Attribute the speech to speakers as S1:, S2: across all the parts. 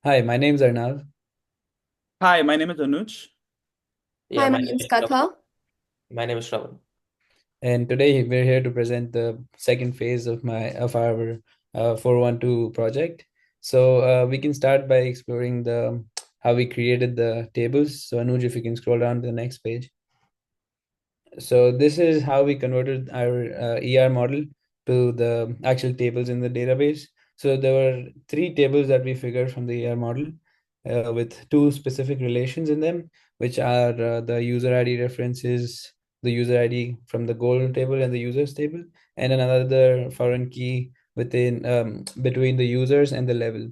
S1: Hi, my name's Arnav,
S2: Hi, my name is Anuj.
S3: Hi,
S4: Yeah,
S3: my
S4: my
S3: name
S4: name
S3: is
S4: is Shravan.
S3: Katha.
S4: My name is Shravan.
S1: and today we're here to present the second phase of our 412 project. So we can start by exploring the how we created the tables. So Anuj, if you can scroll down to the next page. So this is how we converted our ER model to the actual tables in the database. So there were three tables that we figured from the ER model with two specific relations in them, which are the user ID references, the user ID from the goal table and the users table, and another foreign key within between the users and the level.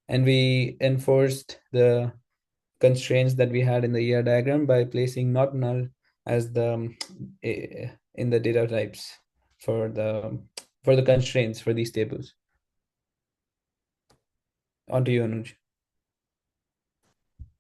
S1: And we enforced the constraints that we had in the ER diagram by placing not null as the in the data types for the constraints for these tables. On to you, Anuj.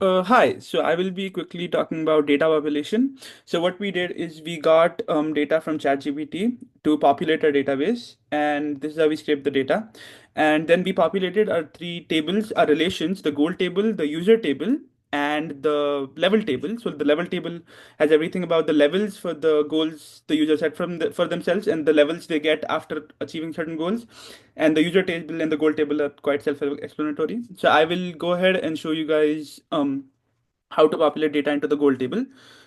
S2: Hi, so I will be quickly talking about data population. So what we did is we got data from ChatGPT to populate our database, and this is how we scraped the data. And then we populated our three tables, our relations, the goal table, the user table, and the level table. So the level table has everything about the levels for the goals the user set for themselves and the levels they get after achieving certain goals. And the user table and the goal table are quite self-explanatory. So I will go ahead and show you guys how to populate data into the goal table.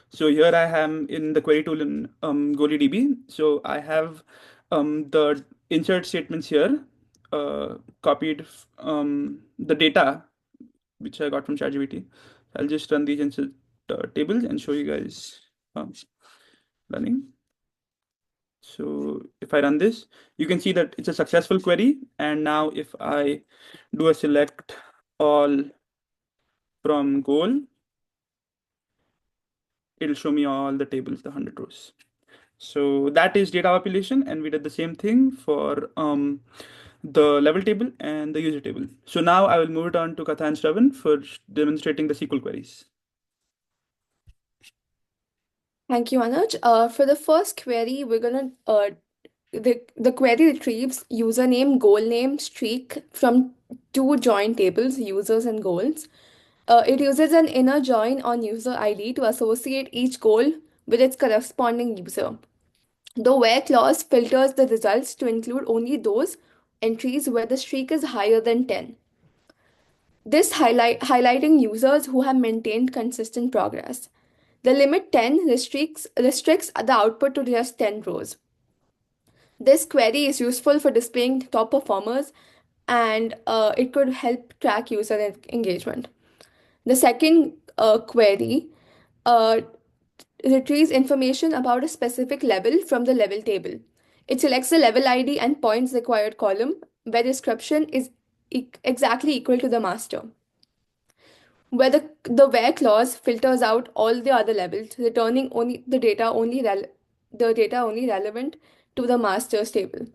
S2: So here I am in the query tool in GoalyDB. So I have the insert statements here, copied the data which I got from ChatGPT. I'll just run these insert tables and show you guys um, running. So if I run this, you can see that it's a successful query. And now if I do a select all from goal, it'll show me all the tables, the 100 rows. So that is data population. And we did the same thing for the level table and the user table. So now I will move it on to Katha and Shravan for demonstrating the SQL queries.
S3: Thank you, Anuj. For the first query, we're gonna the query retrieves username, goal name, streak from two join tables, users and goals. It uses an inner join on user ID to associate each goal with its corresponding user. The where clause filters the results to include only those entries where the streak is higher than 10. This highlighting users who have maintained consistent progress. The limit 10 restricts the output to just 10 rows. This query is useful for displaying top performers and it could help track user engagement. The second query uh, retrieves information about a specific level from the level table. It selects the level ID and points required column where description is exactly equal to the master. Where the where clause filters out all the other levels, returning only the data only relevant to the master's table.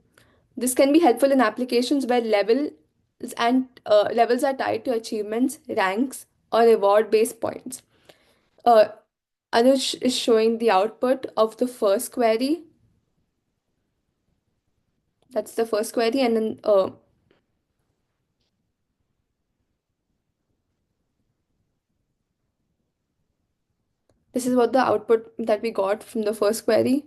S3: This can be helpful in applications where levels are tied to achievements, ranks, or reward-based points. Uh, Anuj is showing the output of the first query. That's the first query, and then this is what the output that we got from the first query.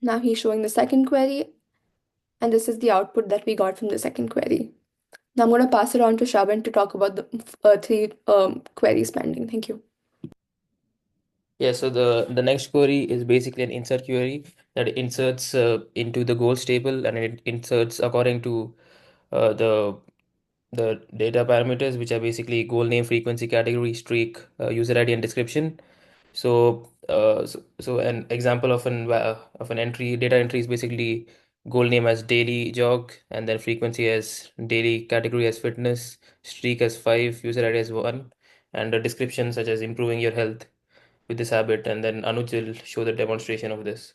S3: Now he's showing the second query, and this is the output that we got from the second query. Now I'm going to pass it on to Shravan to talk about the three queries pending. Thank you.
S4: Yeah, so the next query is basically an insert query that inserts into the goals table, and it inserts according to the data parameters, which are basically goal name, frequency, category, streak, user ID, and description. So an example of an entry, data entry is basically goal name as daily jog, and then frequency as daily, category as fitness, streak as 5, user ID as 1, and a description such as improving your health with this habit. And then Anuj will show the demonstration of this.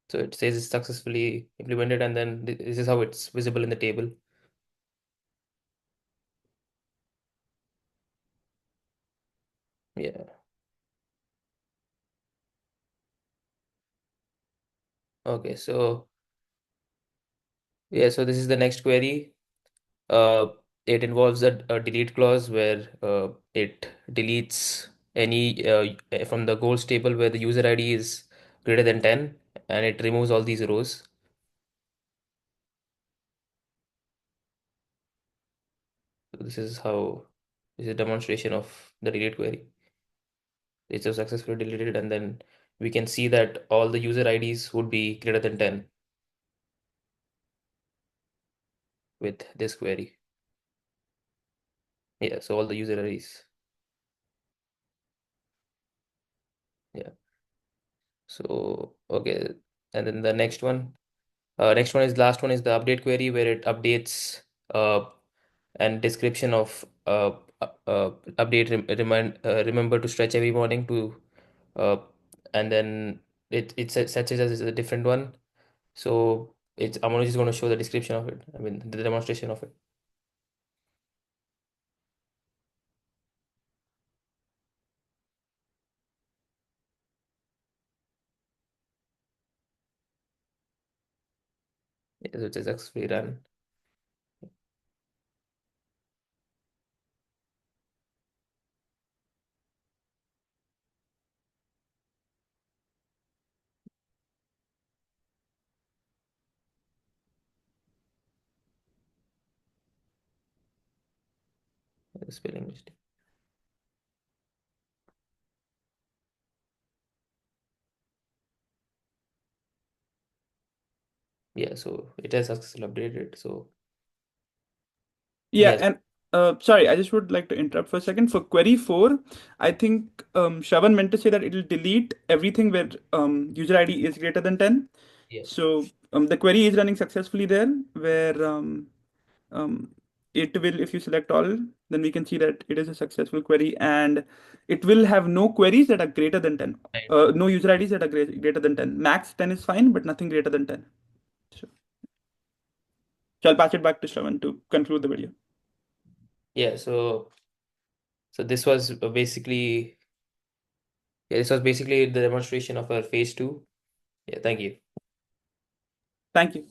S4: So it says it's successfully implemented, and then this is how it's visible in the table. Yeah. Okay, so yeah, so this is the next query. Uh, it involves a delete clause where it deletes any from the goals table where the user ID is greater than 10, and it removes all these rows. So this is a demonstration of the delete query. It's a successfully deleted, and then we can see that all the user IDs would be greater than 10 with this query. Yeah, so all the user IDs. Yeah. So okay, and then the next one is last one is the update query where it updates and description of update remember to stretch every morning to uh, and then such as a different one. So it's I'm only just going to show the description of it. I mean the demonstration of it. Yeah, so it's successfully run. Spelling mistake. Yeah, so it has successfully updated. So
S2: Yeah,
S4: yes,
S2: and sorry, I just would like to interrupt for a second. For query 4, I think Shravan meant to say that it'll delete everything where user ID is greater than 10.
S4: yeah,
S2: So the query is running successfully there, where um, it will, if you select all, then we can see that it is a successful query, and it will have no queries that are greater than 10.
S4: right.
S2: No user IDs that are greater than 10. Max 10 is fine, but nothing greater than 10. So, so I'll pass it back to Shravan to conclude the video.
S4: Yeah, so this was basically this was basically the demonstration of our phase 2. Yeah, thank you.
S2: Thank you.